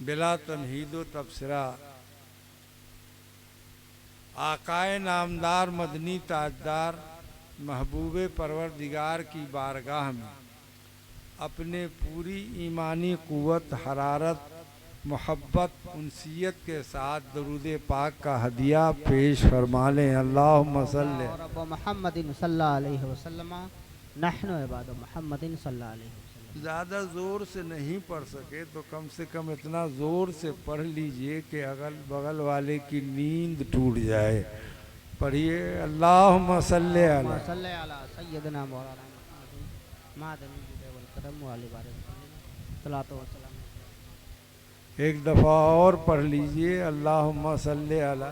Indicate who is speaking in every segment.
Speaker 1: बिला तमहीदो तबसरा आकाए नामदार मदनी ताजदार महबूबे परवरदिगार की बारगाह में अपने पूरी ईमानी क़ुव्वत, हरारत, मोहब्बत, उनसियत के साथ दरूद पाक का हदिया पेश फरमा लें। अल्लाहुम्मा सल्ली
Speaker 2: मुहम्मदिन सल्लल्लाहु अलैहि वसल्लम नहनु इबादु मुहम्मदिन सल्लल्लाहु अलैहि वसल्लम।
Speaker 1: ज़्यादा ज़ोर से नहीं पढ़ सके तो कम से कम इतना ज़ोर से पढ़ लीजिए कि अगल बगल वाले की नींद टूट जाए। पढ़िए अल्लाहुम्मा सल्ली अला
Speaker 2: सय्यदना मौलाना मुहम्मदिन मादनी वल कदम वाले बारे सलातो व सलाम।
Speaker 1: एक दफ़ा और पढ़ लीजिए अल्लाहुम्मा सल्ली अला।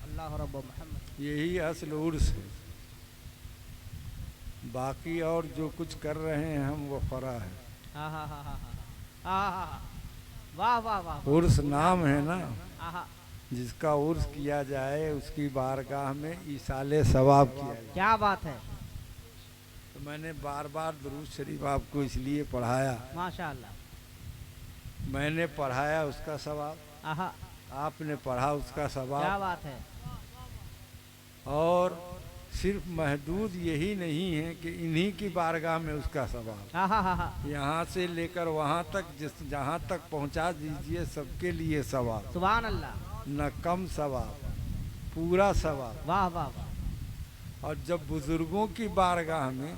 Speaker 2: अल्लाह रब्ब मुहम्मद।
Speaker 1: यही असल उर्स है। बाकी और जो कुछ कर रहे हैं हम वो फरा है।
Speaker 2: हाँ हाँ हाँ हाँ हाँ, वाह वाह वाह।
Speaker 1: उर्स नाम है ना,
Speaker 2: हाँ,
Speaker 1: जिसका उर्स किया जाए उसकी बारगाह में ईसाले सवाब किया जाए।
Speaker 2: क्या बात है।
Speaker 1: तो मैंने बार बार दुरूद शरीफ आपको इसलिए पढ़ाया,
Speaker 2: माशाअल्लाह।
Speaker 1: मैंने पढ़ाया उसका सवाब,
Speaker 2: आहा,
Speaker 1: आपने पढ़ा उसका
Speaker 2: क्या
Speaker 1: सवाब।
Speaker 2: बात है।
Speaker 1: और सिर्फ महदूद यही नहीं है कि इन्हीं की बारगाह में उसका सवाब,
Speaker 2: हाँ हाँ हाँ,
Speaker 1: यहाँ से लेकर वहाँ तक जहाँ तक पहुँचा दीजिए सबके लिए सवाब,
Speaker 2: सुभान अल्लाह।
Speaker 1: न कम सवाब, पूरा सवाब।
Speaker 2: वाह वाह वाह।
Speaker 1: और जब बुजुर्गों की बारगाह में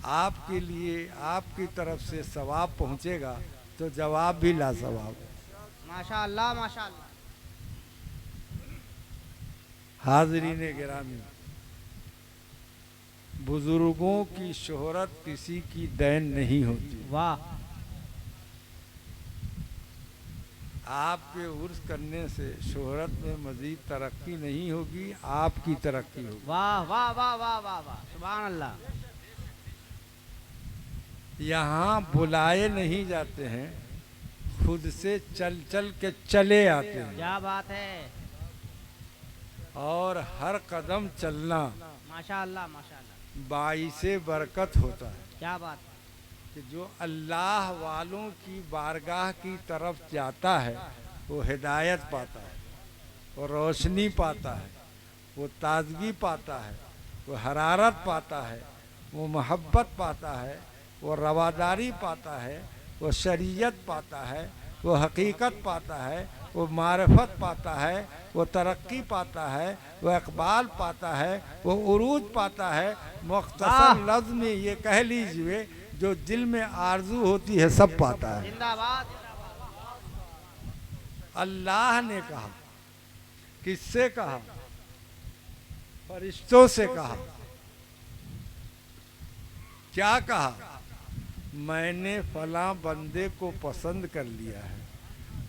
Speaker 1: आपके लिए आपकी तरफ से सवाब पहुँचेगा तो जवाब भी लाजवाब।
Speaker 2: माशाअल्लाह माशाअल्लाह।
Speaker 1: हाज़रीन गिरामी, बुजुर्गों की शोहरत किसी की दैन नहीं होती।
Speaker 2: वाह।
Speaker 1: आपके उर्स करने से शोहरत में मज़ीद तरक्की नहीं होगी, आपकी तरक्की होगी।
Speaker 2: वाह वाह वाह वाह वाह वाह, सुभान अल्लाह।
Speaker 1: यहाँ बुलाए नहीं जाते हैं, खुद से चल चल के चले आते हैं।
Speaker 2: क्या बात है।
Speaker 1: और हर कदम चलना
Speaker 2: माशाअल्लाह माशाअल्लाह,
Speaker 1: बाइसे बरकत होता है।
Speaker 2: क्या बात है।
Speaker 1: कि जो अल्लाह वालों की बारगाह की तरफ जाता है वो हिदायत पाता है, वो रोशनी पाता है, वो ताजगी पाता है, वो हरारत पाता है, वो मोहब्बत पाता है, वो रवादारी पाता है, वो शरीयत पाता है, वो हकीकत पाता है, वो मारफत पाता है, वो तरक्की पाता है, वो इकबाल पाता है, वो उरूज पाता है। मुख्तसर लफ्ज़ में ये कह लीजिए जो दिल में आरजू होती है सब पाता है।
Speaker 2: जिंदाबाद।
Speaker 1: अल्लाह ने कहा, किससे कहा? फरिश्तों से कहा। क्या कहा? मैंने फला बंदे को पसंद कर लिया है,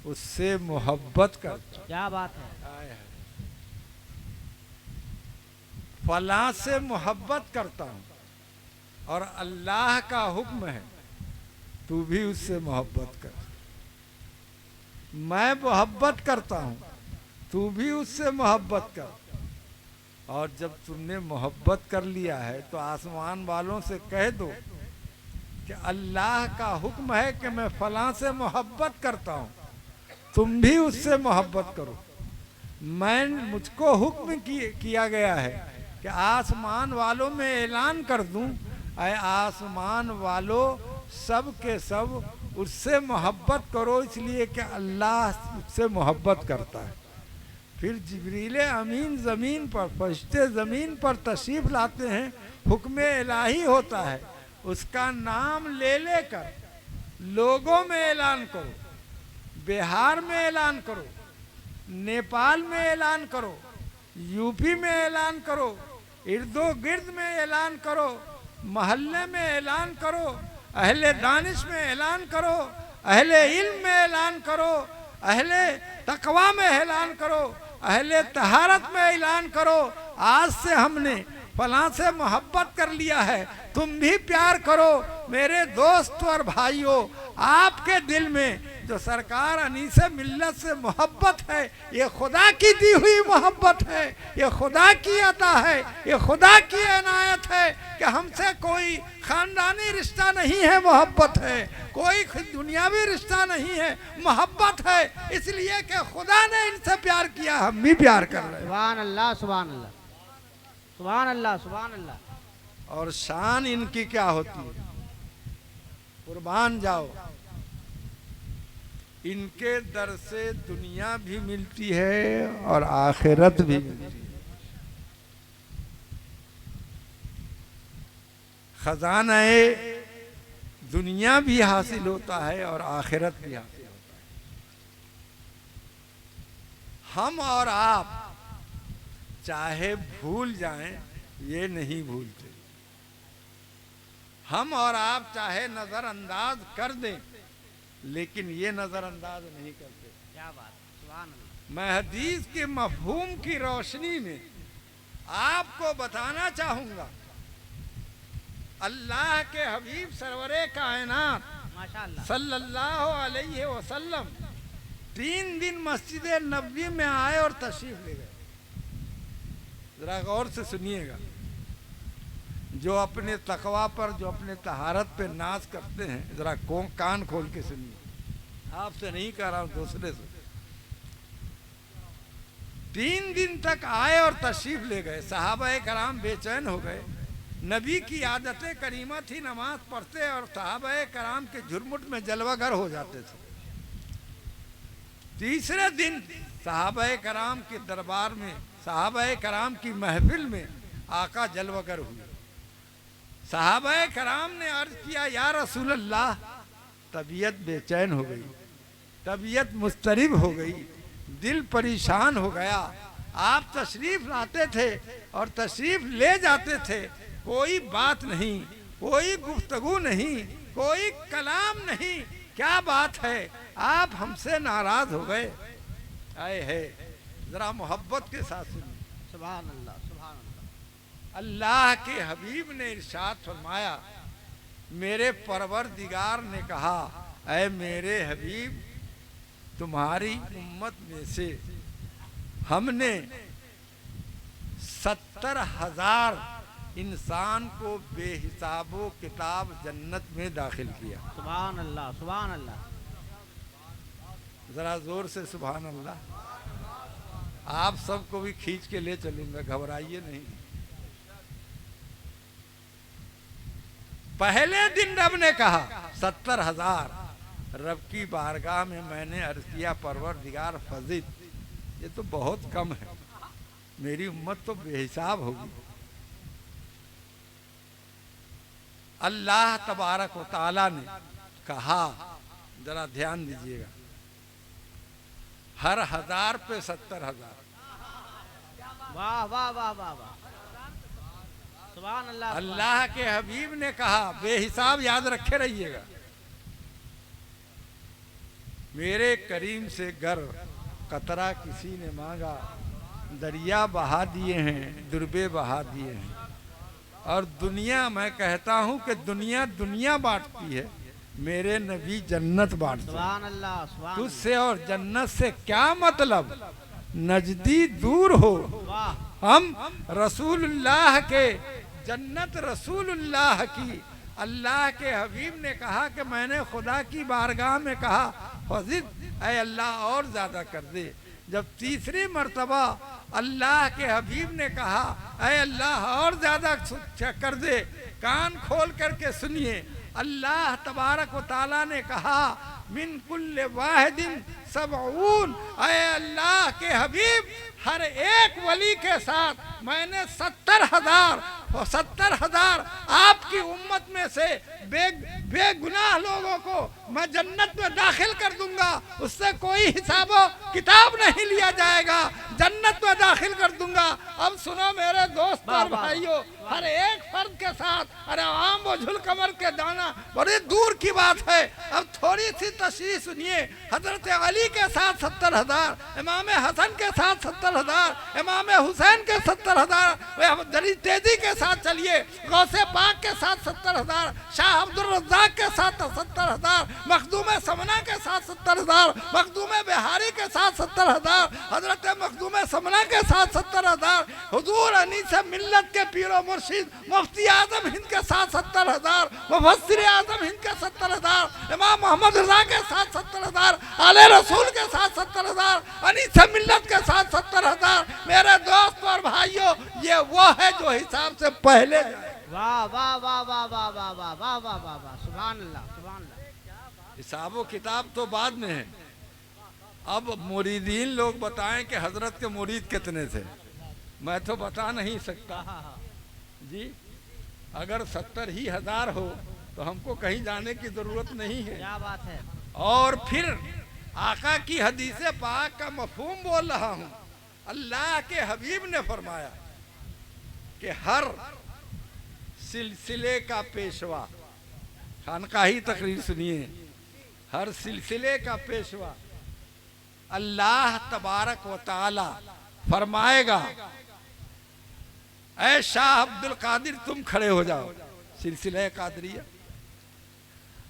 Speaker 1: उससे मोहब्बत करता।
Speaker 2: क्या बात है।
Speaker 1: फला से मोहब्बत करता हूँ और अल्लाह का हुक्म है तू भी उससे मोहब्बत कर। मैं मोहब्बत करता हूँ, तू भी उससे मोहब्बत कर। और जब तुमने मोहब्बत कर लिया है तो आसमान वालों से कह दो कि अल्लाह का हुक्म है कि मैं फलां से मोहब्बत करता हूँ, तुम भी उससे मोहब्बत करो। मुझको हुक्म किया गया है कि आसमान वालों में ऐलान कर दूं, ऐ आसमान वालों सब के सब उससे मोहब्बत करो, इसलिए कि अल्लाह उससे मोहब्बत करता है। फिर जिब्रील अमीन ज़मीन पर, फरिश्ते ज़मीन पर तशरीफ़ लाते हैं, हुक्म इलाही होता है, उसका नाम ले लेकर लोगों में ऐलान करो, बिहार में ऐलान करो, नेपाल में ऐलान करो, यूपी में ऐलान करो, इर्दो गिर्द में ऐलान करो, महल्ले में ऐलान करो, अहले दानिश में ऐलान करो, अहले इल्म में ऐलान करो, अहले तकवा में ऐलान करो, अहले तहारत में ऐलान करो, आज से हमने फलां से मोहब्बत कर लिया है, तुम भी प्यार करो। मेरे दोस्त और भाइयों, आपके दिल में जो सरकार अनीसे मिल्लत से मोहब्बत है, ये खुदा की दी हुई मोहब्बत है, ये खुदा की अता है, ये खुदा की इनायत है कि हमसे कोई ख़ानदानी रिश्ता नहीं है, मोहब्बत है, कोई दुनियावी रिश्ता नहीं है, मोहब्बत है। इसलिए कि खुदा ने इनसे प्यार किया, हम भी प्यार कर रहे हैं।
Speaker 2: सुभान अल्लाह, सुभान अल्लाह, सुभान अल्लाह, सुभान अल्लाह।
Speaker 1: और शान इनकी क्या होती है, कुर्बान जाओ, इनके दर से दुनिया भी मिलती है और आखिरत भी मिलती है। खजाना दुनिया भी हासिल होता है और आखिरत भी हासिल होता है। हम और आप चाहे भूल जाएं, ये नहीं भूलते। हम और आप चाहे नजरअंदाज कर दें, लेकिन ये नजरअंदाज नहीं करते।
Speaker 2: क्या बात, सुभान अल्लाह।
Speaker 1: मैं हदीस के मफहूम की रोशनी में आपको बताना चाहूंगा, अल्लाह के हबीब सरवरे कायनात
Speaker 2: माशाअल्लाह
Speaker 1: सल्लल्लाहु अलैहि वसल्लम 3 दिन मस्जिद नबवी में आए और तशरीफ ले गए। जरा गौर से सुनिएगा, जो अपने तकवा पर, जो अपने तहारत पे नाज करते हैं, जरा कान खोल के सुनिए। आपसे नहीं कह रहा हूं, दूसरे से। 3 दिन तक आए और तशरीफ ले गए। सहाबा कराम बेचैन हो गए। नबी की आदत करीमा थी, नमाज पढ़ते और सहाबा कराम के झुरमुट में जलवागर हो जाते थे। तीसरे दिन सहाबा कराम के दरबार में, सहाबा कराम की महफिल में आका जलवागर हुए। सहाबा कराम ने अर्ज किया, या रसूल अल्लाह, तबीयत बेचैन हो गई, तबीयत मुस्तरिब हो गई, दिल परेशान हो गया। आप तशरीफ लाते थे और तशरीफ ले जाते थे, कोई बात नहीं, कोई गुफ्तगू नहीं, कोई कलाम नहीं, क्या बात है, आप हमसे नाराज हो गए? आए है, जरा मोहब्बत के साथ सुनिए।
Speaker 2: सुभान अल्लाह, सुभान अल्लाह।
Speaker 1: अल्लाह के हबीब ने इरशाद फरमाया, मेरे परवरदिगार ने कहा, ऐ मेरे हबीब, तुम्हारी उम्मत में से हमने 70,000 इंसान को बेहिसाबो किताब जन्नत में दाखिल किया।
Speaker 2: सुभान अल्लाह, सुभान अल्लाह।
Speaker 1: जरा जोर से सुभान अल्लाह। आप सबको भी खींच के ले चलूंगा, घबराइए नहीं। पहले दिन रब ने कहा 70,000। रब की बारगाह में मैंने अर्ज किया, परवरदिगार फजील, ये तो बहुत कम है, मेरी उम्मत तो बेहिसाब होगी। अल्लाह तबारक व तआला ने कहा, जरा ध्यान दीजिएगा, हर 1000 पे 70,000।
Speaker 2: वाह वाह वाह वाह वाह, सुभान अल्लाह।
Speaker 1: अल्लाह के हबीब ने कहा, बेहिसाब याद रखे रहिएगा। मेरे करीम से गर कतरा किसी ने मांगा, दरिया बहा दिए हैं, दुर्बे बहा दिए हैं। और दुनिया, मैं कहता हूं कि दुनिया दुनिया बांटती है, मेरे नबी जन्नत बांटते हैं।
Speaker 2: सुभान अल्लाह, सुभान
Speaker 1: तुझसे और जन्नत से क्या मतलब, नजदी दूर हो।
Speaker 2: वाह,
Speaker 1: हम रसूलुल्लाह के, जन्नत रसूलुल्लाह की। अल्लाह के हबीब ने कहा कि मैंने खुदा की बारगाह में कहा, फजील, ऐ अल्लाह और ज्यादा कर दे। जब तीसरी मर्तबा अल्लाह के हबीब ने कहा, ऐ अल्लाह और ज्यादा कर दे, कान खोल करके सुनिए। अल्लाह तबारक व तआला ने कहा, मिन कुल्ले वाहिदिन सबऊन, ऐ अल्लाह के हबीब, हर एक वली के साथ मैंने 70,000 और 70,000 आपकी उम्मत में से बेगुनाह लोगों को मैं जन्नत में दाखिल कर दूंगा। उससे कोई हिसाबो किताब नहीं लिया जाएगा, जन्नत में दाखिल कर दूंगा। अब सुनो मेरे दोस्त और भाइयों, हर एक फर्द के साथ, अरे आम व झुल कमर के दाना बड़ी दूर की बात है। अब थोड़ी सी तशरीह सुनिए। हजरत अली अली के साथ 70,000, इमाम हसन के साथ 70,000, इमाम हुसैन के 70,000, जरी तेजी के साथ चलिए गौसे पाक के साथ 70,000, शाह अब्दुल रज़्ज़ाक के साथ 70,000, मखदूम समना के साथ 70,000, मखदूम बिहारी के साथ 70,000, हजरत मखदूम समना के साथ 70,000, हुजूर अनीस मिल्लत के पीरो मुर्शिद मुफ्ती आजम हिंद के साथ 70,000, मुफस्सिर आजम हिंद के 70,000, इमाम मोहम्मद रज़ा के साथ 70,000, आले रसूल के साथ 70,000, अनीस मिल्लत के साथ 70,000। मेरे दोस्त और भाइयों, ये वो है जो हिसाब से पहले जाए।
Speaker 2: वाह वाह वाह वाह वाह वाह वाह वाह वाह वाह वाह, सुभान अल्लाह सुभान अल्लाह।
Speaker 1: हिसाब किताब तो बाद में है। अब मुरीदीन लोग बताएं कि हजरत के मुरीद कितने थे, मैं तो बता नहीं सकता जी। अगर 70,000 हो तो हमको कहीं जाने की जरूरत नहीं है।
Speaker 2: क्या बात है।
Speaker 1: और फिर आका की हदीस पाक का मफहूम बोल रहा हूँ। अल्लाह के हबीब ने फरमाया कि हर सिलसिले का पेशवा, खानकाही तकरीर सुनिए, हर सिलसिले का पेशवा अल्लाह तबारक व तआला फरमाएगा, ऐ शाह अब्दुल कादिर तुम खड़े हो जाओ, सिलसिले कादरिया।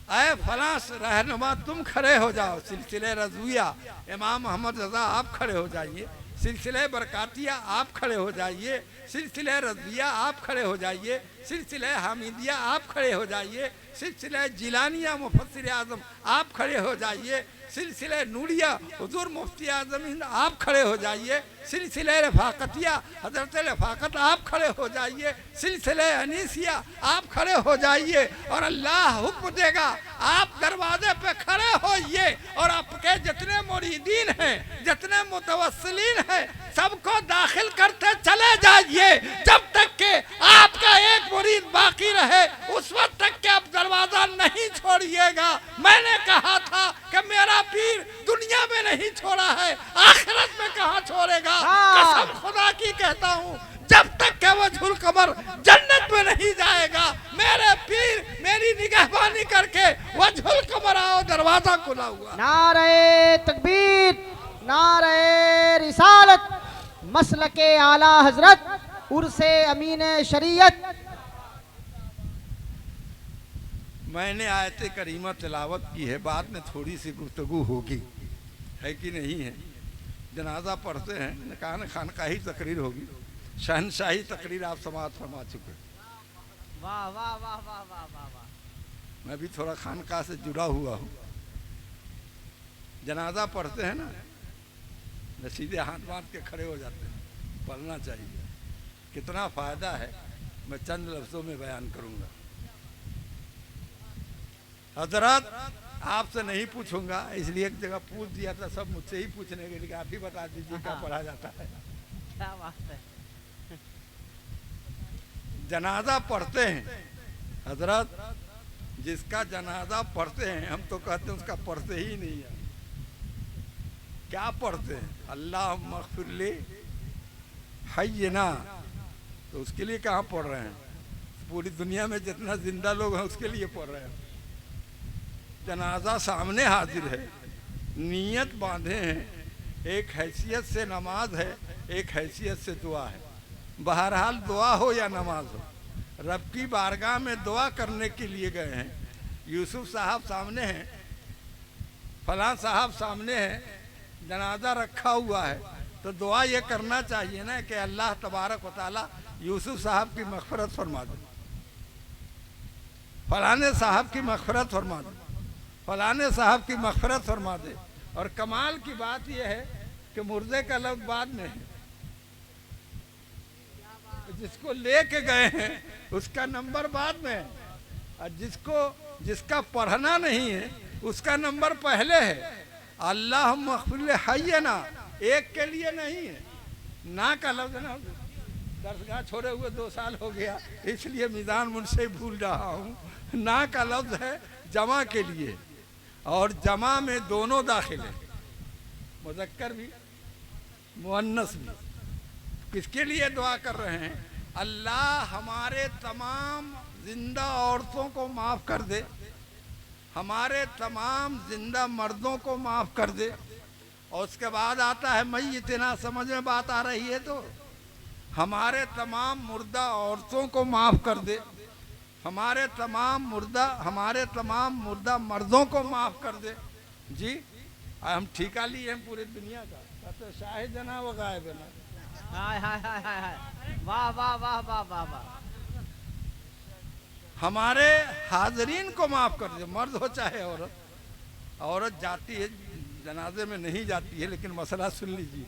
Speaker 1: ऐ फलां रहनुमा तुम खड़े हो जाओ, सिलसिले रज़विया, इमाम मोहम्मद रज़ा आप खड़े हो जाइए। सिलसिले बरकातिया आप खड़े हो जाइए। सिलसिले रज़विया आप खड़े हो जाइए। सिलसिले हामिदिया आप खड़े हो जाइए। सिलसिले जिलानिया मुफस्सिर आज़म आप खड़े हो जाइए। सिलसिले नूरिया हुजूर मुफ्ती आज़म हिंद आप खड़े हो जाइए। सिलसिले रफ़ाकतिया हज़रत रफ़ाकत आप खड़े हो जाइए। सिलसिले अनीसिया आप खड़े हो जाइए। और अल्लाह हुक्म देगा आप दरवाजे पे खड़े होइए और आपके जितने मुरीदीन हैं, जितने मुतवस्सिलीन हैं, सबको दाखिल करते चले जाइए जब तक के आपका एक मुरीद बाकी रहे, उस वक्त तक के आप दरवाजा नहीं छोड़िएगा। मैंने कहा था कि मेरा पीर दुनिया में नहीं छोड़ा है, आखिरत में कहाँ छोड़ेगा। कसम खुदा की कहता हूँ, जब तक के वजहुल कमर जन्नत में नहीं जाएगा, मेरे पीर मेरी निगहबानी करके वजहुल कमर आओ, दरवाजा खुला हुआ।
Speaker 2: नारे तकबीर, नारे रिसालत, मसलके आला हजरत, उर्से अमीन शरीयत।
Speaker 1: मैंने आयत करीमा तिलावत की है, बाद में थोड़ी सी गुफ्तगू होगी, है कि नहीं है। जनाजा पढ़ते हैं, खानकाही तकरीर होगी, शहनशाही तकरीर आप समाज फरमा चुके।
Speaker 2: वाह वाह वाह वाह वाह वाह वाह।
Speaker 1: मैं भी थोड़ा खानका से जुड़ा हुआ हूँ। जनाजा पढ़ते हैं ना, सीधे हाथ बांध के खड़े हो जाते हैं, पढ़ना चाहिए। कितना फ़ायदा है मैं चंद लफ्ज़ों में बयान करूँगा। हजरत आपसे नहीं पूछूंगा, इसलिए एक जगह पूछ दिया था, सब मुझसे ही पूछने के लिए आप ही बता दीजिए क्या पढ़ा जाता है।
Speaker 2: क्या बात है।
Speaker 1: जनाजा पढ़ते हैं हजरत, जिसका जनाजा पढ़ते हैं हम तो कहते हैं उसका पढ़ते ही नहीं है। क्या पढ़ते हैं? अल्लाह मग़फ़िरली हय्यना, तो उसके लिए कहाँ पढ़ रहे हैं? पूरी दुनिया में जितना जिंदा लोग हैं उसके लिए पढ़ रहे हैं। जनाजा सामने हाजिर है, नीयत बांधे हैं, एक हैसियत से नमाज है, एक हैसियत से दुआ है। बहरहाल दुआ हो या नमाज हो, रब की बारगाह में दुआ करने के लिए गए हैं। यूसुफ साहब सामने हैं, फलां साहब सामने हैं, जनाजा रखा हुआ है, तो दुआ ये करना चाहिए ना कि अल्लाह तबारक व तआला यूसुफ साहब की मग़फ़िरत फरमा दे, फलाने साहब की मग़फ़िरत फरमा दे, फलाने साहब की मग़फ़िरत फरमा दे। और कमाल की बात यह है कि मुर्दे का लफ्ज़ बाद में है, जिसको लेके गए हैं उसका नंबर बाद में है, और जिसका पढ़ना नहीं है उसका नंबर पहले है। अल्लाह मग़फ़िर हय्यना एक के लिए नहीं है, ना का लफ्ज़ ना, दरगाह छोड़े हुए 2 साल हो गया इसलिए मीज़ान मुझसे भूल रहा हूँ। ना का लफ्ज़ है जमा के लिए, और जमा में दोनों दाखिल है, मुज़क्कर भी मुअन्नस भी। किसके लिए दुआ कर रहे हैं? अल्लाह हमारे तमाम जिंदा औरतों को माफ़ कर दे, हमारे तमाम जिंदा मर्दों को माफ़ कर दे, और उसके बाद आता है मैयतना। समझ में बात आ रही है? तो हमारे तमाम मुर्दा औरतों को माफ कर दे, हमारे तमाम मुर्दा मर्दों को माफ कर दे। जी हम ठिका लिए हैं पूरी दुनिया का, तो शाहिद जना वो गायब ना।
Speaker 2: हाय हाय हाय हाय हाय, वाह वाह वाह वाह वाह वाह।
Speaker 1: हमारे हाजरीन को माफ कर दे, मर्द हो चाहे औरत। औरत जाती है जनाजे में नहीं जाती है, लेकिन मसला सुन लीजिए,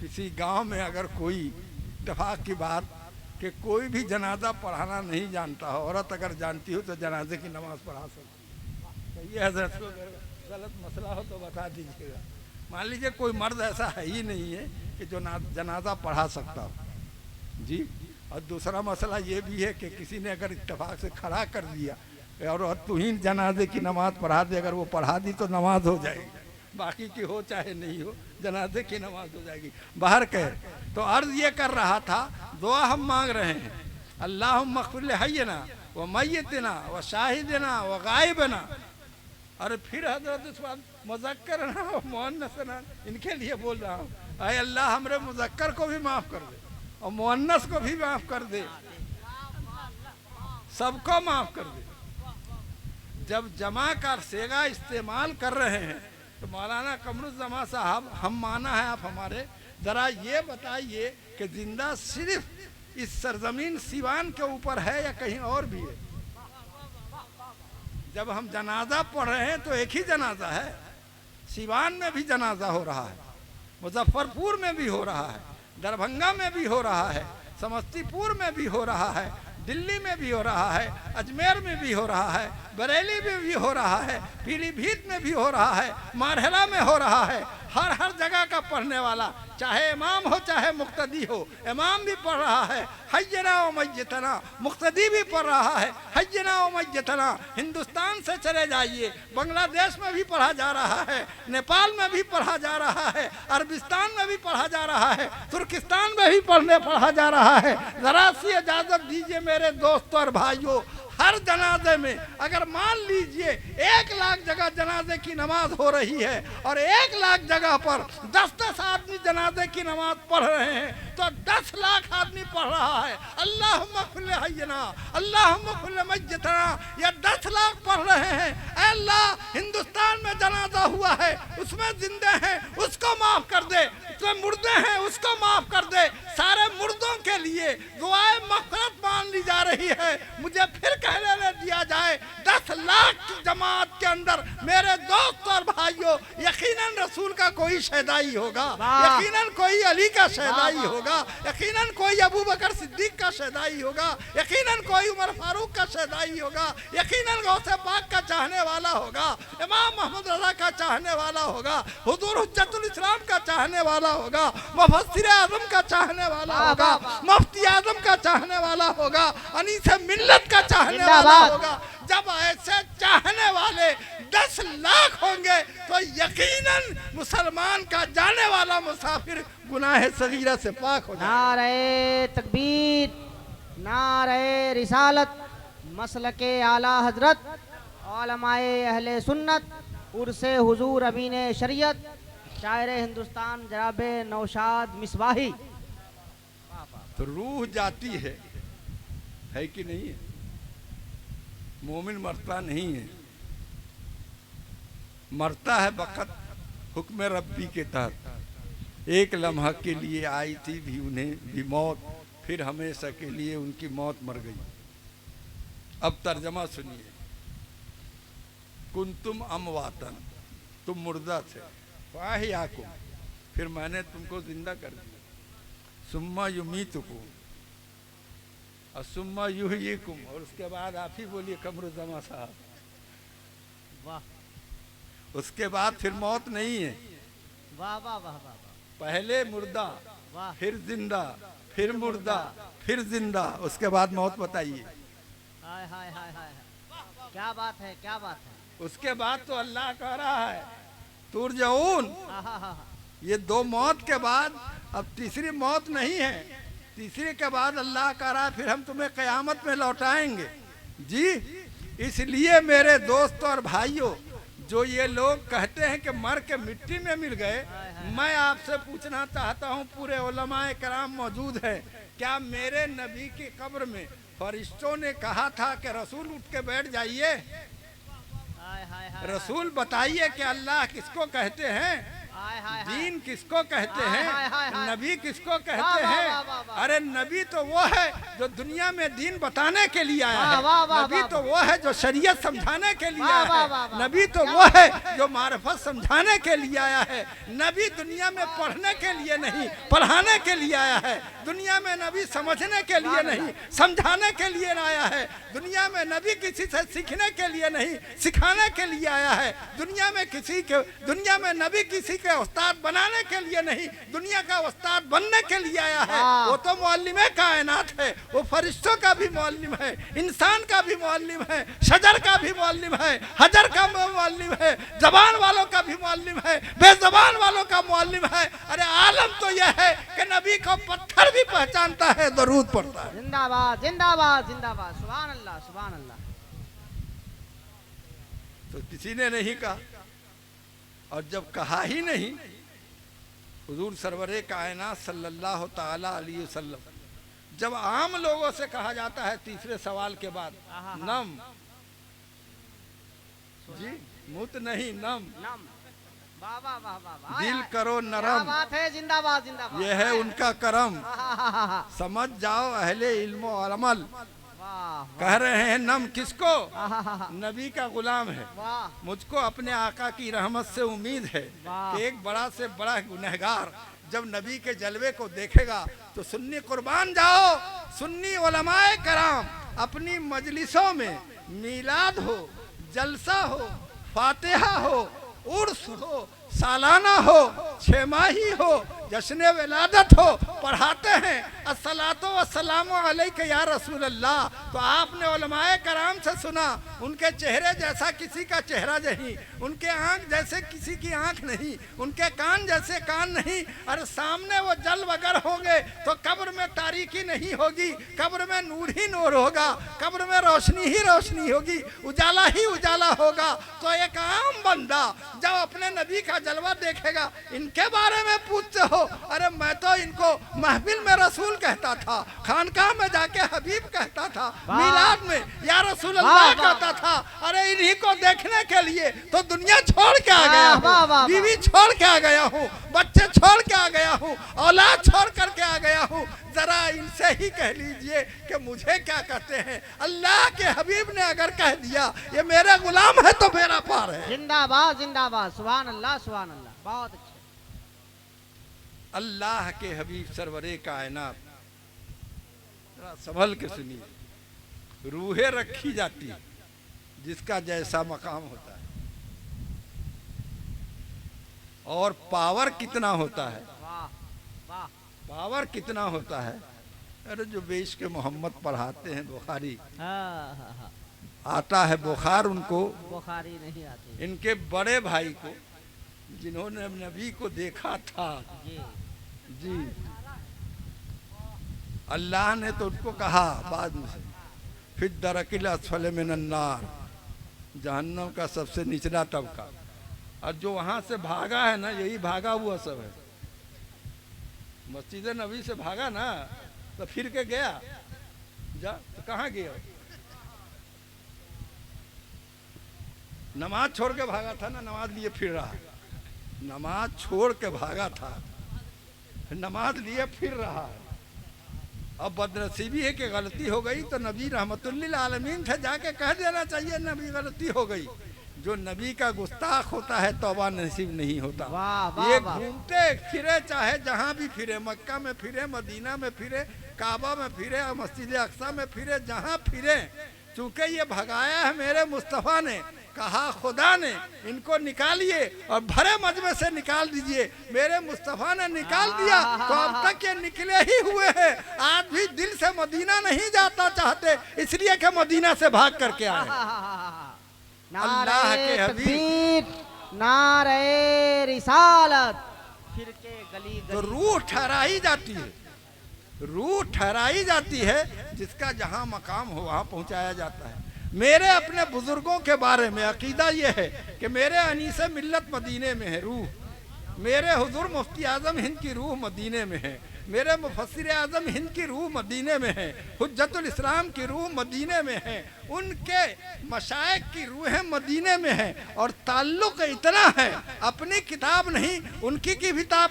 Speaker 1: किसी गांव में अगर कोई इत्तेफाक की बात कि कोई भी जनाजा पढ़ाना नहीं जानता हो, औरत अगर जानती हो तो जनाजे की नमाज पढ़ा सकती है। ये हजरत को गलत मसला हो तो बता दीजिएगा। मान लीजिए कोई मर्द ऐसा है ही नहीं है कि जो जनाजा पढ़ा सकता हो। जी और दूसरा मसला ये भी है कि किसी ने अगर इत्तेफाक से खड़ा कर दिया और तू ही जनाजे की नमाज पढ़ा दे, अगर वो पढ़ा दी तो नमाज हो जाएगी, बाकी की हो चाहे नहीं हो, जनाजे की नमाज हो जाएगी। बाहर कह तो अर्ज ये कर रहा था, दुआ हम मांग रहे हैं, अल्लाहुम्मा इग़फिर li हय्यना व मय्यतना व शाहिदना व गायबना। अरे फिर हजरत उस बात मुज़क्कर ना व मुअन्नस ना, इनके लिए बोल रहा हूँ, अरे अल्लाह हमरे मुज़क्कर को भी माफ़ कर दे और मुअन्नस को भी माफ़ कर दे, सबको माफ़ कर दे। जब जमा का सेगा इस्तेमाल कर रहे हैं तो मौलाना कमरुज़्ज़मा साहब, हम माना है आप हमारे, ज़रा ये बताइए कि जिंदा सिर्फ इस सरजमीन सिवान के ऊपर है या कहीं और भी है? जब हम जनाजा पढ़ रहे हैं तो एक ही जनाजा है, सिवान में भी जनाजा हो रहा है, मुजफ्फरपुर में भी हो रहा है, दरभंगा में भी हो रहा है, समस्तीपुर में भी हो रहा है, दिल्ली में भी हो रहा है, अजमेर में भी हो रहा है, बरेली में भी हो रहा है, पीलीभीत में भी हो रहा है, मारहला में हो रहा है। हर जगह का पढ़ने वाला, चाहे इमाम हो चाहे मुक्तदी हो, इमाम भी पढ़ रहा है हय्यना व मय्यतना, मुक्तदी भी पढ़ रहा है हय्यना व मय्यतना। हिंदुस्तान से चले जाइए, बांग्लादेश में भी पढ़ा जा रहा है, नेपाल में भी पढ़ा जा रहा है, अरबिस्तान में भी पढ़ा जा रहा है, तुर्किस्तान में भी पढ़ा जा रहा है। ज़रा सी इजाज़त दीजिए मेरे दोस्तों और भाइयों, हर जनाजे में अगर मान लीजिए 1 लाख जगह जनाजे की नमाज हो रही है और 1 लाख जगह पर 10-10 आदमी जनाजे की नमाज पढ़ रहे हैं, तो 10 लाख आदमी पढ़ रहा है अल्लाहुम्मा इग़फिर li हय्यना अल्लाहुम्मा इग़फिर li मय्यतना। या 10 लाख पढ़ रहे हैं, अल्लाह हिंदुस्तान में जनाजा हुआ है, उसमें जिंदे हैं उसको माफ कर दे, उसमें मुर्दे हैं उसको माफ कर दे। सारे मुर्दों के लिए दुआए मग़फ़िरत मान ली जा रही है। मुझे फिर कहने दिया जाए, 10 लाख की जमात के अंदर मेरे दोस्त और भाइयों, यकीनन रसूल का कोई शहदाई होगा, यकीनन कोई अली का शहदाई होगा, यकीनन कोई अबू बकर सिद्दीक का शहदाई होगा, यकीनन कोई उमर फारूक का शहदाई होगा, यकीनन गौसे पाक का चाहने वाला होगा, इमाम मोहम्मद रज़ा का चाहने वाला होगा, हुजूर हुज्जतुल इस्लाम का चाहने वाला होगा, मुफस्सिर आज़म का चाहने वाला होगा, मुफ्ती आज़म का चाहने वाला होगा, अनीस मिल्लत का चाहने वाला होगा। जब ऐसे चाहने वाले 10 लाख होंगे तो यकीनन मुसलमान का जाने वाला मुसाफिर गुनाह सगीरा से पाक हो जाएगा।
Speaker 2: नारे तकबीर, नारे रिसालत, मसलके आला हजरत, उलमाए अहले सुन्नत, उर्से हुजूर अमीन शरीयत, शायर हिंदुस्तान जनाब नौशाद मिसबाही।
Speaker 1: तो रूह जाती है कि नहीं है? मोमिन मरता नहीं है, मरता है बक़त हुक्म रब्बी के तहत। एक लम्हा के लिए आई थी भी उन्हें भी मौत, फिर हमेशा के लिए उनकी मौत मर गई। अब तर्जमा सुनिए, कुंतुम अमवातन, तुम मुर्दा थे, फाहियाकुम, फिर मैंने तुमको जिंदा कर दिया, सुम्मा युमीतुकुम और सुम्मा युहयिकुम, और उसके बाद आप ही बोलिए कमरुज़्ज़मा साहब,
Speaker 2: वाह,
Speaker 1: उसके बाद फिर मौत नहीं है।
Speaker 2: वाह वाह वाह वाह,
Speaker 1: पहले मुर्दा,
Speaker 2: वाह,
Speaker 1: फिर जिंदा, फिर मुर्दा, फिर जिंदा, उसके बाद मौत। बताइए,
Speaker 2: हाय हाय हाय हाय, क्या बात है, क्या बात है।
Speaker 1: उसके बाद तो अल्लाह कह रहा है तुरजऊन, ये 2 मौत के बाद अब तीसरी मौत नहीं है। तीसरे के बाद अल्लाह कह रहा है फिर हम तुम्हें क़यामत में लौटाएंगे। जी इसलिए मेरे दोस्तों और भाइयों, जो ये लोग कहते हैं कि मर के मिट्टी में मिल गए, मैं आपसे पूछना चाहता हूँ, पूरे उलमाए कराम मौजूद हैं, क्या मेरे नबी की कब्र में फरिश्तों ने कहा था कि रसूल उठ के बैठ जाइए? रसूल बताइए कि अल्लाह किसको कहते हैं, दीन किसको कहते हैं, नबी किसको कहते हैं? अरे नबी तो वो है जो दुनिया में दीन बताने के लिए आया है, नबी तो वो है जो शरीयत समझाने के लिए आया है, नबी तो वो है जो मार्फत समझाने के लिए आया है। नबी दुनिया में पढ़ने के लिए नहीं, पढ़ाने के लिए आया है। दुनिया में नबी समझने के लिए नहीं, समझाने के लिए आया है। दुनिया में नबी किसी से सीखने के लिए नहीं, सिखाने के लिए आया है। दुनिया में नबी किसी के उस्ताद बनाने के लिए नहीं, दुनिया का उस्ताद बनने के लिए आया है। वो तो मुअल्लिमे कायनात है, वो फरिश्तों का भी मुअल्लिम है, इंसान का भी मुअल्लिम है, शजर का भी मुअल्लिम है, हजर का मुअल्लिम है, जबान वालों का भी मुअल्लिम है, बेजबान वालों का मुअल्लिम है। अरे आलम तो यह है कि नबी को पत्थर भी पहचानता है, दरूद पढ़ता है।
Speaker 2: जिंदाबाद जिंदाबाद जिंदाबाद, सुभान अल्लाह सुभान अल्लाह।
Speaker 1: तो किसी ने नहीं कहा, और जब कहा ही नहीं, हुजूर सरवरे कायनात सल्लल्लाहु ताला अलैहि वसल्लम, जब आम लोगों से कहा जाता है तीसरे सवाल के बाद, नम जी, मुत नहीं नम,
Speaker 2: वाह वाह वाह वाह,
Speaker 1: दिल करो
Speaker 2: क्या
Speaker 1: नरम,
Speaker 2: बात है, जिंदाबाद जिंदाबाद।
Speaker 1: यह है उनका करम, समझ जाओ अहले इल्म और अमल। कह रहे हैं नम किसको? नबी का गुलाम है। मुझको अपने आका की रहमत से उम्मीद है कि एक बड़ा से बड़ा गुनहगार जब नबी के जलवे को देखेगा तो सुन्नी कुर्बान जाओ, सुन्नी उलमाए कराम अपनी मजलिसों में मीलाद हो, जलसा हो, फातिहा हो, उर्स हो, सालाना हो, छमाही हो, जश्न विलादत हो, पढ़ाते हैं अस्सलातो वस्सलामु अलैका या रसूल अल्लाह। तो आपने उलमाए कराम से सुना, उनके चेहरे जैसा किसी का चेहरा नहीं, उनके आंख जैसे किसी की आंख नहीं, उनके कान जैसे कान नहीं। अरे सामने वो जल वगर होंगे तो कब्र में तारीकी नहीं होगी, कब्र में नूर ही नूर होगा, कब्र में रोशनी ही रोशनी होगी, उजाला ही उजाला होगा। तो एक आम बंदा जब अपने नबी का जलवा देखेगा, इनके बारे में पूछते हो, अरे मैं तो इनको महफिल में रसूल कहता था, खानकाह में जाके हबीब कहता था, मिलाद में या रसूल अल्लाह कहता था। अरे इन्हीं को देखने के लिए तो दुनिया छोड़ के आ गया हूँ, बीवी छोड़ के आ गया हूँ, बच्चे छोड़ के आ गया हूँ, औलाद छोड़ करके आ गया हूँ। जरा इनसे ही कह लीजिए कि मुझे क्या कहते हैं। अल्लाह के हबीब ने अगर कह दिया ये मेरे गुलाम है तो मेरा पार है।
Speaker 2: जिंदाबाद जिंदाबाद, सुभान अल्लाह सुभान अल्लाह, बहुत अच्छे।
Speaker 1: अल्लाह के हबीब सरवरे कायनात, जरा संभल के सुनिए, रूहें रखी जाती है जिसका जैसा मकाम होता है, और पावर कितना होता है, पावर कितना होता है। अरे जो बेश के मोहम्मद पढ़ाते हैं बुखारी, आता है बुखार उनको,
Speaker 2: बुखारी नहीं आती।
Speaker 1: इनके बड़े भाई को जिन्होंने नबी को देखा था जी, अल्लाह ने तो उनको कहा बाद में, फिर दरकिल असफल मिनन नार, जहन्नम का सबसे निचला तबका। और जो वहां से भागा है ना, यही भागा हुआ सब है। मस्जिद नबी से भागा ना तो फिर के गया, जा तो कहाँ गया? नमाज छोड़ के भागा था ना, नमाज लिए फिर रहा, नमाज छोड़ के भागा था, नमाज लिए फिर रहा है। अब बदनसीबी है कि गलती हो गई तो नबी रहमतुल्लिल आलमीन थे, जाके कह देना चाहिए नबी गलती हो गई। जो नबी का गुस्ताख होता है तौबा नसीब नहीं होता। ये घूमते फिरे, चाहे जहाँ भी फिरे, मक्का में फिरे, मदीना में फिरे, काबा में फिरे, मस्जिद अक्सा में फिरे, जहाँ फिरे, चूंकि ये भगाया है मेरे मुस्तफ़ा ने, कहा खुदा ने इनको निकालिए और भरे मजमे से निकाल दीजिए। मेरे मुस्तफ़ा ने निकाल दिया तो अब तक ये निकले ही हुए हैं। आज भी दिल से मदीना नहीं जाता चाहते, इसलिए कि मदीना से भाग करके आए। अल्लाह के हबीब,
Speaker 2: नारे रिसालत, फिर के गली
Speaker 1: तो रूह ठहराई जाती है, रूह ठहराई जाती है, जिसका जहाँ मकाम हो वहाँ पहुँचाया जाता है। मेरे अपने बुजुर्गों के बारे में अकीदा ये है कि मेरे अनीस मिल्लत मदीने में है, रूह मेरे हुजूर मुफ्ती आजम हिंद की रूह मदीने में है, मेरे मुफस्सिर आजम हिंद की रूह मदीने में है, हुज्जतुल इस्लाम की रूह मदीने में है, उनके मशाइख की रूहें मदीने में है। और ताल्लुक इतना है, अपनी किताब नहीं उनकी की किताब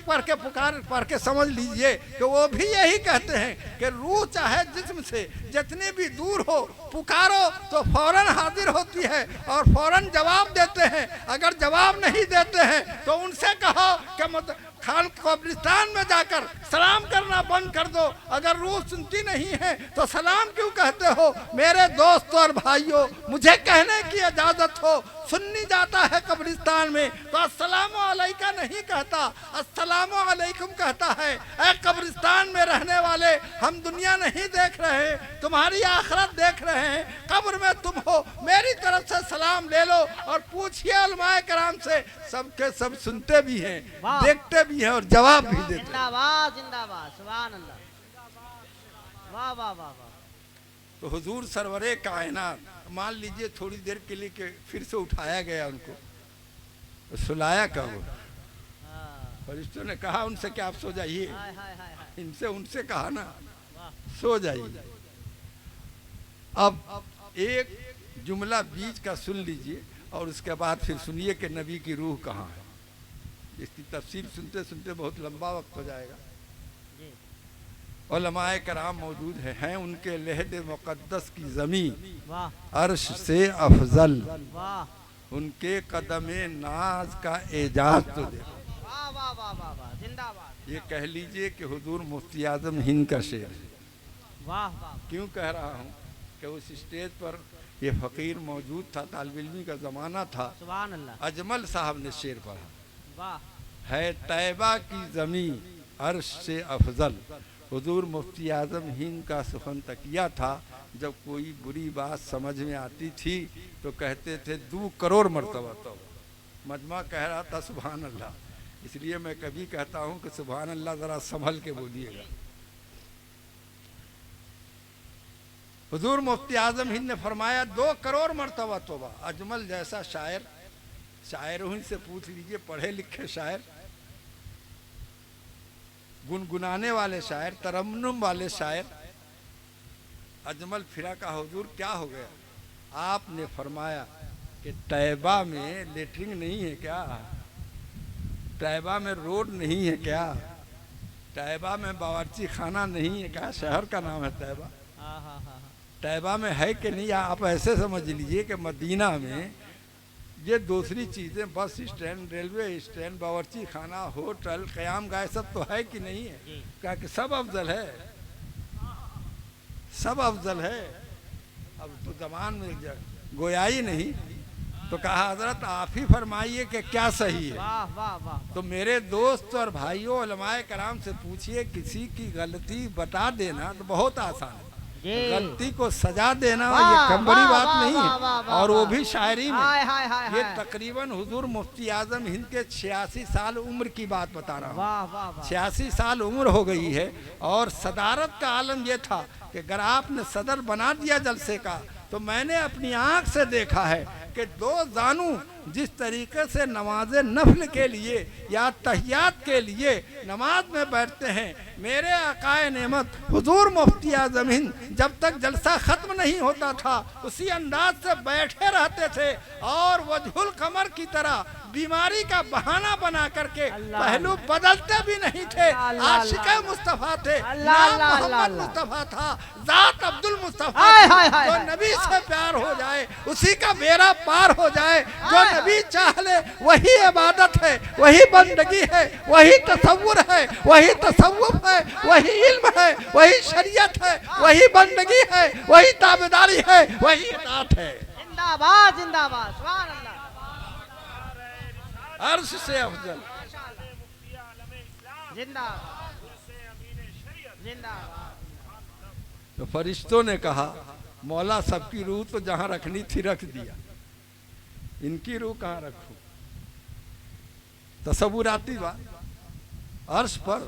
Speaker 1: पढ़ के समझ लीजिए कि वो भी यही कहते हैं कि रूह चाहे जिस्म से जितनी भी दूर हो, पुकारो तो फौरन हाजिर होती है और फौरन जवाब देते हैं। अगर जवाब नहीं देते हैं तो उनसे कहो कि खान कब्रिस्तान में जाकर सलाम करना बंद कर दो। अगर रूह सुनती नहीं है तो सलाम क्यों कहते हो? मेरे दोस्तों और भाइयों, मुझे कहने की इजाजत हो, सुन्नी जाता है कब्रिस्तान में तो अस्सलामु अलैका नहीं कहता, अस्सलामु अलैकुम कहता है। ऐ कब्रिस्तान में रहने वाले, हम दुनिया नहीं देख रहे, तुम्हारी आखिरत देख रहे हैं। कब्र में तुम हो, मेरी तरफ से सलाम ले लो और पूछिए उलमाए कराम से। सबके सब सुनते भी हैं, देखते भी हैं और जवाब भी देते हैं।
Speaker 2: जिंदाबाद जिंदाबाद, सुभान अल्लाह, वाह वाह वाह वाह।
Speaker 1: तो हुजूर सरवरे कायनात, मान लीजिए थोड़ी देर के लिए कि फिर से उठाया गया उनको, तो सुलाया कब? फरिश्तों ने कहा उनसे कि आप सो जाइए, इनसे उनसे कहा ना सो जाइए। अब एक जुमला बीच का सुन लीजिए और उसके बाद फिर सुनिए कि नबी की रूह कहाँ है। इसकी तफसील सुनते सुनते बहुत लंबा वक्त हो जाएगा। उलमाए कराम मौजूद हैं, उनके लहद मुक़द्दस की ज़मीं अर्श से अफजल, उनके कदमे नाज का एजाज तो देखो। ये कह लीजिए कि हुजूर मुफ्ती आज़म हिंद का शेर है। क्यों कह रहा हूँ कि उस स्टेज पर ये फ़कीर मौजूद था, तालिब इल्मी का ज़माना था। अजमल साहब ने शेर पढ़ा, है तैबा की ज़मीं अर्श से अफजल। हुजूर मुफ्ती आज़म हिंद का सुखन तकिया था। जब कोई बुरी बात समझ में आती थी तो कहते थे 2 करोड़ मरतबा तौबा। मजमा कह रहा था सुभान अल्लाह। इसलिए मैं कभी कहता हूँ कि सुभान अल्लाह ज़रा संभल के बोलिएगा। हुजूर मुफ्ती आज़म हिंद ने फरमाया 2 करोड़ मरतबा तौबा। अजमल जैसा शायर, शायरों से पूछ लीजिए, पढ़े लिखे शायर, गुनगुनाने वाले शायर, तरन्नुम वाले शायर। अजमल फिरा का हुजूर क्या हो गया? आपने फरमाया कि तैबा में लेटरिन नहीं है क्या? तैबा में रोड नहीं है क्या? तैबा में बावर्ची खाना नहीं है क्या? शहर का नाम है तैबा। तैबा में है कि नहीं? आप ऐसे समझ लीजिए कि मदीना में ये दूसरी चीज़ें, बस स्टैंड, रेलवे स्टैंड, बावर्ची खाना, होटल, क़याम गाह, सब तो है कि नहीं है? क्या कि सब अफजल है, सब अफजल है। अब तो ज़बान में गोयाई नहीं, तो कहा हजरत आप ही फरमाइए कि क्या सही है।
Speaker 2: वाह वाह वाह।
Speaker 1: तो मेरे दोस्त और भाइयों, उलमाए कराम से पूछिए, किसी की गलती बता देना तो बहुत आसान है, गलती को सजा देना ये कम बड़ी बात नहीं है। और वो भी शायरी में। ये तकरीबन हुजूर मुफ्ती आज़म हिंद के 86 साल उम्र की बात बता रहा हूँ। 86 साल उम्र हो गई है और सदारत का आलम ये था कि अगर आपने सदर बना दिया जलसे का, तो मैंने अपनी आँख से देखा है कि 2 जानू जिस तरीके से नमाज नफल के लिए या तहियात के लिए नमाज में बैठते हैं, मेरे आकाए नेमत हुजूर मुफ्ती आज़म हिंद जब तक जलसा ख़त्म नहीं होता था उसी अंदाज से बैठे रहते थे और वजहुल कमर की तरह बीमारी का बहाना बना करके पहलू बदलते भी नहीं थे। आशिक़े मुस्तफ़ा थे, नाम मोहम्मद मुस्तफ़ा था, ज़ात अब्दुल मुस्तफ़ा थी। जो नबी से प्यार हो जाए उसी का बेड़ा पार हो जाए। जो नबी चाह ले वही इबादत है, वही बंदगी है, वही तसव्वुर है, वही तसव्वुफ है, वही इल्म है, वही शरीयत है, वही बंदगी है, वही ताबेदारी है, वही इताअत है।
Speaker 2: जिंदाबाद जिंदाबाद, सुभान अल्लाह।
Speaker 1: अर्श से अफजल,
Speaker 2: जिंदाबाद जिंदाबाद।
Speaker 1: तो फरिश्तों ने कहा मौला सबकी रूह तो जहाँ रखनी थी रख दिया, इनकी रूह कहाँ रखूं? तसव्वुराती बात। अर्श पर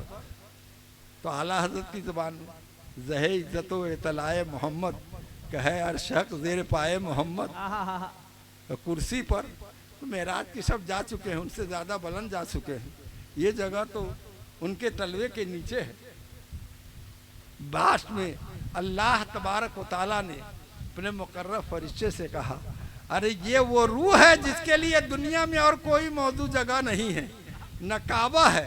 Speaker 1: तो आला हजरत की ज़बान में ज़हे इज़्ज़त व इतलाए मोहम्मद कहे अर्शक ज़ेर पाए मोहम्मद। तो कुर्सी पर तो मेराज की सब जा चुके हैं, उनसे ज़्यादा बुलंद जा चुके हैं, ये जगह तो उनके तलवे के नीचे है। बास्ट में अल्लाह तबारक व तआला ने अपने मुकर्रब फरिश्ते से कहा, अरे ये वो रूह है जिसके लिए दुनिया में और कोई मौजूद जगह नहीं है। न काबा है,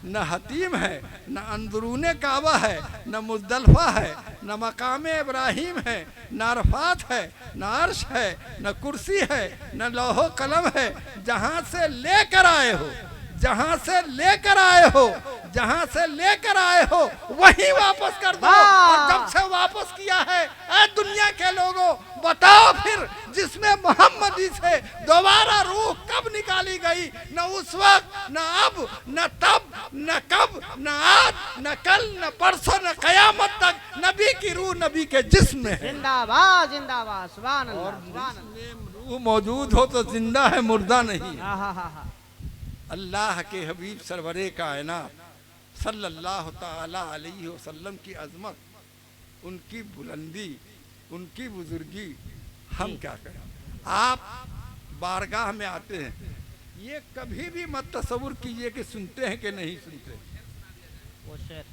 Speaker 1: न हतीम है, न अंदरूने काबा है, न मुज़दलिफ़ा है, न मकाम इब्राहिम है, न अरफात है, न अर्श है, न कुर्सी है, न लौहो कलम है। जहाँ से लेकर आए हो, जहाँ से लेकर आए हो, जहाँ से लेकर आए हो वहीं वापस कर दो। और जब से वापस किया है ऐ दुनिया के लोगों, बताओ फिर जिसमें मोहम्मदी से दोबारा रूह कब निकाली गई? न उस वक्त, न अब, न तब, न कब, न आज, न कल, न परसों, न कयामत तक नबी की रूह नबी के जिस्म में है।
Speaker 2: जिंदाबाद जिंदाबाद, सुभान अल्लाह,
Speaker 1: और
Speaker 2: सुभान अल्लाह।
Speaker 1: रूह मौजूद हो तो जिंदा है, मुर्दा नहीं।
Speaker 2: हाँ हाँ हाँ हाँ।
Speaker 1: अल्लाह के हबीब सरवरे कायनात सल्लल्लाहु ताला अलैहि वसल्लम की अजमत, उनकी बुलंदी, उनकी बुजुर्गी, हम क्या करें। आप बारगाह में आते हैं, ये कभी भी मत तसव्वुर कीजिए कि सुनते हैं कि नहीं सुनते।
Speaker 2: वो शेर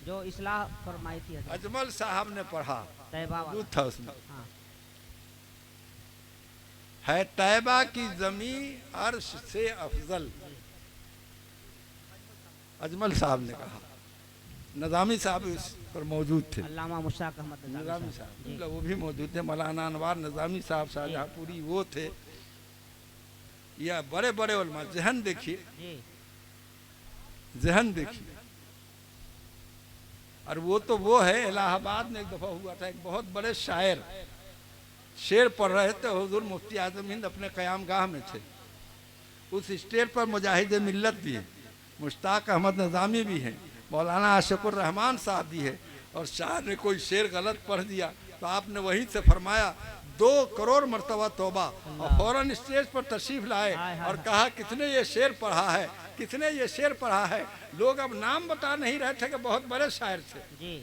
Speaker 2: जो इस्लाह फरमाई थी हज़रत
Speaker 1: अजमल साहब ने पढ़ा,
Speaker 2: तैयबा वाला।
Speaker 1: मौजूद था उसमें,
Speaker 2: हाँ।
Speaker 1: है तैबा की जमी अर्श से अफजल। अजमल साहब ने कहा, नज़ामी साहब इस पर मौजूद थे,
Speaker 2: अल्लामा मुश्ताक अहमद
Speaker 1: नज़ामी साहब मतलब वो भी मौजूद थे, मौलाना अनवार नज़ामी साहब शाहजहाँपुरी वो थे, या बड़े बड़े उलमा। जहन देखिए,
Speaker 2: जी।
Speaker 1: जहन देखिए। और वो तो वो है, इलाहाबाद में एक दफ़ा हुआ था, एक बहुत बड़े शायर शेर पढ़ रहे थे, हुजूर मुफ्ती आज़म हिंद अपने क़याम गाह में थे। उस स्टेज पर मुजाहिद मिल्लत भी है, मुश्ताक अहमद नज़ामी भी हैं, मौलाना आशिकुर रहमान साहब भी है। और शायर ने कोई शेर गलत पढ़ दिया तो आपने वहीं से फरमाया 2 करोड़ मरतबा तौबा, और फौरन स्टेज पर तशरीफ लाए और कहा किसने ये शेर पढ़ा है, किसने ये शेर पढ़ा है। लोग अब नाम बता नहीं रहे थे कि बहुत बड़े शायर थे,
Speaker 2: जी।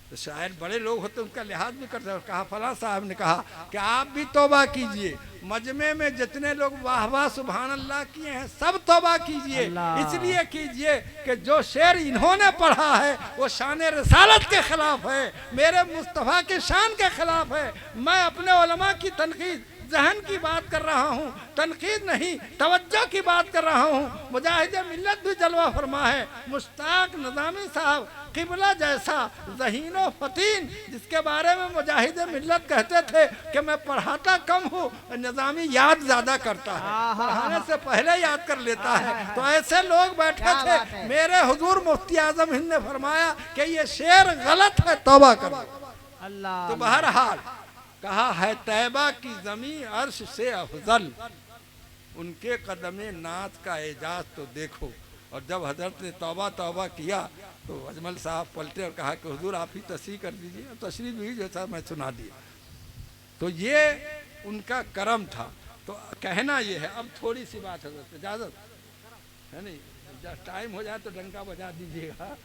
Speaker 1: तो शायर बड़े लोग होते उनका लिहाज भी करते हैं। कहा फला साहब ने कहा कि आप भी तौबा कीजिए, मजमे में जितने लोग वाह वाह सुभान अल्लाह किए हैं सब तौबा कीजिए। इसलिए कीजिए कि जो शेर इन्होंने पढ़ा है वो शान रिसालत के खिलाफ है, मेरे मुस्तफ़ा के शान के खिलाफ है। मैं अपने उलमा की तनकीद, जहन की बात कर रहा हूँ, तनकीद नहीं तवज्जो की बात कर रहा हूँ। मुजाहिद मिल्लत भी जलवा फरमा है, मुश्ताक नज़ामी साहब किबला जैसा ज़हीनो फतीन, जिसके बारे में मुजाहिद मिल्लत कहते थे कि मैं पढ़ाता कम हूँ, नज़ामी याद ज़्यादा करता है, पढ़ाने से पहले याद कर लेता है। तो ऐसे लोग बैठे थे, मेरे हुजूर मुफ्ती आज़म हिंद ने फरमाया कि ये शेर गलत है, तौबा करो।
Speaker 2: अल्लाह।
Speaker 1: तो बहरहाल कहा है तैबा की जमी अर्श से अफजल, उनके कदमे नात का एजाज तो देखो। और जब हजरत ने तौबा तौबा किया तो अजमल साहब पलटे और कहा कि हुजूर आप ही तस्रीह कर दीजिए। और तस्रीह भी जैसा मैं सुना दिया। तो ये उनका करम था। तो कहना ये है, अब थोड़ी सी बात है, इजाज़त है नहीं, जब टाइम हो जाए तो डंका बजा दीजिएगा।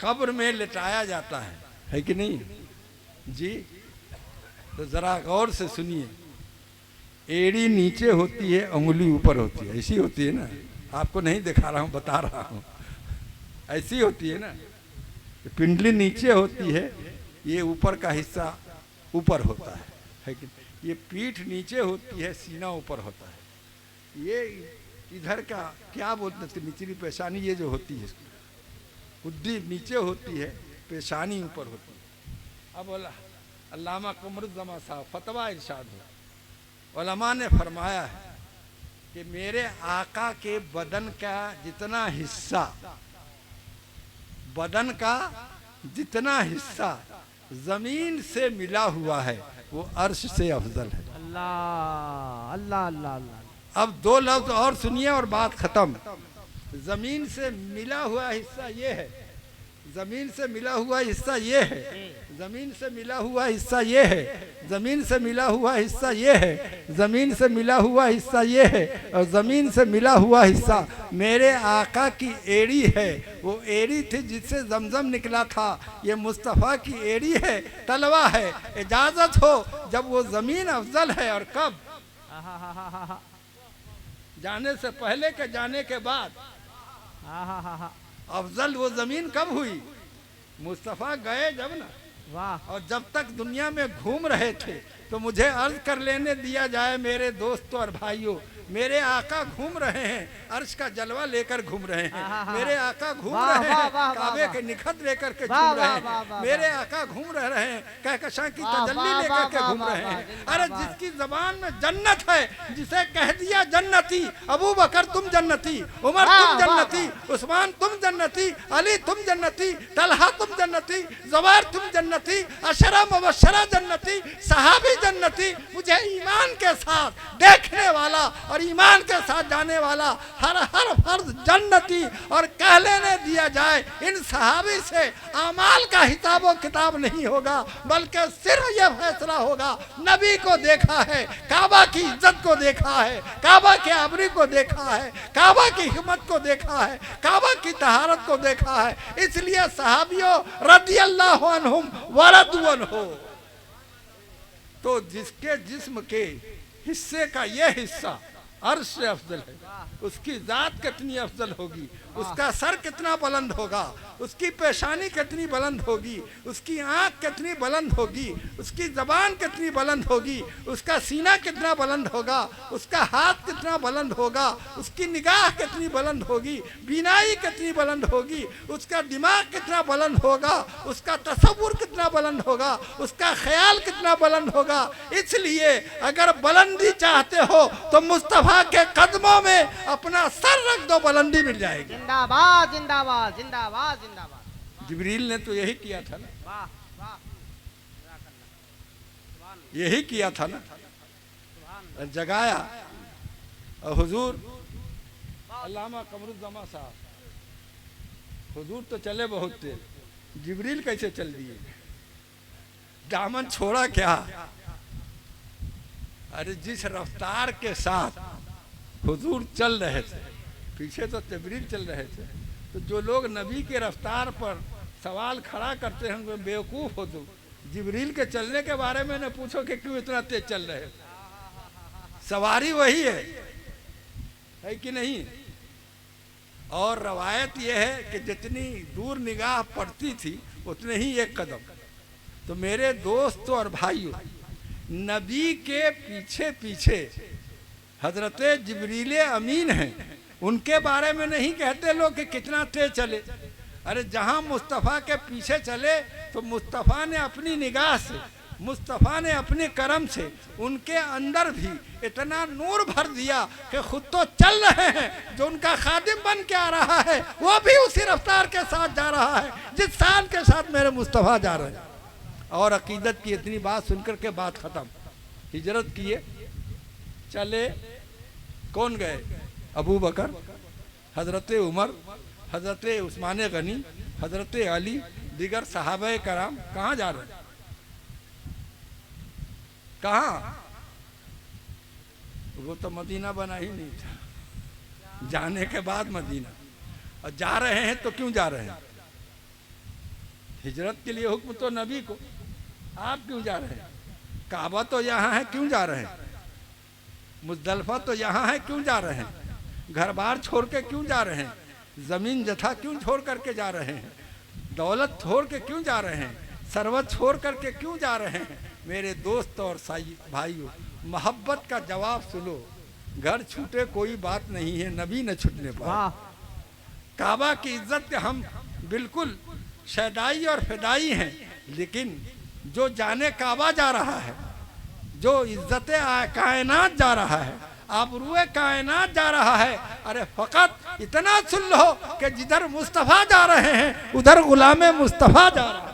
Speaker 1: कब्र में लिटाया जाता है कि नहीं जी? तो जरा गौर से सुनिए, एड़ी नीचे होती है, उंगली ऊपर होती है, ऐसी होती है ना, आपको नहीं दिखा रहा हूँ, बता रहा हूँ, ऐसी होती है ना। पिंडली नीचे होती है, ये ऊपर का हिस्सा ऊपर होता है कि ये पीठ नीचे होती है, सीना ऊपर होता है। ये इधर का क्या बोलते हैं, निचली पेशानी ये जो होती है, हुड्डी नीचे होती है, पेशानी ऊपर होती है। अब अल्लामा कमरुज़्ज़मा साहब फतवा इरशाद हो, उलमा ने फरमाया है कि मेरे आका के बदन का जितना हिस्सा, बदन का जितना हिस्सा जमीन से मिला हुआ है वो अर्श से अफजल है।
Speaker 2: अल्लाह अल्लाह अल्लाह अल्लाह।
Speaker 1: अब 2 लफ्ज और सुनिए और बात खत्म। जमीन से मिला हुआ हिस्सा ये है, जमीन से मिला हुआ हिस्सा ये है, जमीन से मिला हुआ हिस्सा ये है, जमीन से मिला हुआ हिस्सा ये है, जमीन से मिला हुआ हिस्सा ये है, और जमीन से मिला हुआ हिस्सा मेरे आका की एड़ी है। वो एड़ी थी जिससे जमजम निकला था, ये मुस्तफ़ा की एड़ी है, तलवा है। इजाज़त हो, जब वो ज़मीन अफजल है और कब जाने से पहले के जाने के बाद।
Speaker 2: हाँ हाँ हाँ हाँ
Speaker 1: अफजल वो जमीन कब हुई? मुस्तफ़ा गए जब ना।
Speaker 2: वाह
Speaker 1: और जब तक दुनिया में घूम रहे थे तो मुझे अर्ज कर लेने दिया जाए मेरे दोस्तों और भाइयों, मेरे आका घूम रहे हैं, अर्श का जलवा लेकर घूम रहे हैं। मेरे आका घूम रहे हैं, काबे के निखत लेकर के घूम रहे हैं। मेरे आका घूम रहे हैं, कहकशां की तजल्ली लेकर के घूम रहे हैं। अरे जिसकी जबान में जन्नत है, जिसे कह दिया जन्नती, अबू बकर तुम जन्नती, उमर तुम जन्नती, उस्मान तुम जन्नती, अली तुम जन्नती, तलहा तुम जन्नती, ज़ुबैर तुम जन्नती, अशरा मुबश्शरा जन्नती, सहाबी जन्नती। मुझे ईमान के साथ देखने वाला और ईमान के साथ जाने वाला हर फर्ज जन्नती। और कह लेने दिया जाए इन सहाबी से आमाल का हिसाब व किताब नहीं होगा, बल्कि सिर्फ यह फैसला होगा, नबी को देखा है, काबा की इज्जत को देखा है, काबा के आबरी को देखा है, काबा की हिम्मत को देखा है, काबा की तहारत को देखा है। इसलिए सहाबियों रदियल्लाहु अन्हुम वरदू अन्हु। तो जिसके जिस्म के हिस्से का यह हिस्सा अर्श से अफजल है, उसकी जात कितनी अफजल होगी, उसका सर कितना बुलंद होगा, उसकी पेशानी कितनी बुलंद होगी, उसकी आँख कितनी बुलंद होगी, उसकी ज़बान कितनी बुलंद होगी, उसका सीना कितना बुलंद होगा, उसका हाथ कितना बुलंद होगा, उसकी निगाह कितनी बुलंद होगी, बीनाई कितनी बुलंद होगी, उसका दिमाग कितना बुलंद होगा, उसका तसव्वुर कितना बुलंद होगा, उसका ख्याल कितना बुलंद होगा। इसलिए अगर बुलंदी चाहते हो तो मुस्तफ़ा के कदमों में अपना सर रख दो, बुलंदी मिल जाएगी।
Speaker 2: जिंदाबाद जिंदाबाद जिंदाबाद जिंदाबाद।
Speaker 1: जिब्रील ने तो यही किया था ना,
Speaker 2: वाह वाह
Speaker 1: यही किया था ना, जगाया। और हुजूर अल्लामा कमरुज़्ज़मा साहब, हुजूर तो चले बहुत तेज, जिब्रील कैसे चल दिए? दामन छोड़ा क्या? अरे जिस रफ्तार के साथ हुजूर चल रहे थे, पीछे तो जिब्रील चल रहे थे, तो जो लोग नबी के रफ्तार पर सवाल खड़ा करते हैं वे बेवकूफ़ हो। तो जिब्रील के चलने के बारे में न पूछो कि क्यों इतना तेज चल रहे हैं। सवारी वही है कि नहीं? और रवायत यह है कि जितनी दूर निगाह पड़ती थी उतने ही एक कदम। तो मेरे दोस्तों और भाइयों, नबी के पीछे पीछे हजरत जिब्रील अमीन हैं, उनके बारे में नहीं कहते लोग कि कितना तेज चले। अरे जहाँ मुस्तफ़ा के पीछे चले तो मुस्तफ़ा ने अपनी निगाह से, मुस्तफ़ा ने अपने करम से उनके अंदर भी इतना नूर भर दिया कि खुद तो चल रहे हैं, जो उनका खादिम बन के आ रहा है वो भी उसी रफ्तार के साथ जा रहा है जिस शान के साथ मेरे मुस्तफ़ा जा रहे हैं। और अकीदत की इतनी बात सुनकर के बात ख़त्म। हिजरत किए, चले, कौन गए? अबू बकर, हज़रत उमर, हज़रत उस्मान गनी, हज़रत अली, दीगर सहाबा कराम। कहाँ जा रहे हैं? कहाँ? वो तो मदीना बना ही नहीं था, जाने के बाद मदीना। और जा रहे हैं तो क्यों जा रहे हैं? हिजरत के लिए हुक्म तो नबी को, आप क्यों जा रहे हैं? काबा तो यहाँ है, क्यों जा रहे हैं? मुज़दलिफ़ा तो यहाँ है, क्यों जा रहे हैं? घर बार छोड़ के क्यों जा रहे हैं? ज़मीन जथा क्यों छोड़ करके जा रहे हैं? दौलत छोड़ के क्यों जा रहे हैं? सरवत छोड़ करके क्यों जा रहे हैं? मेरे दोस्त और भाइयों, मोहब्बत का जवाब सुनो। घर छूटे कोई बात नहीं है, नबी न छूटने पाए। काबा की इज्जत के हम बिल्कुल शैदाई और फिदाई हैं, लेकिन जो जाने काबा जा रहा है, जो इज्जत कायनात जा रहा है, आबरूए कायनात जा रहा है, अरे फ़कत इतना सुन लो कि जिधर मुस्तफ़ा जा रहे हैं उधर गुलाम मुस्तफ़ा जा रहा है।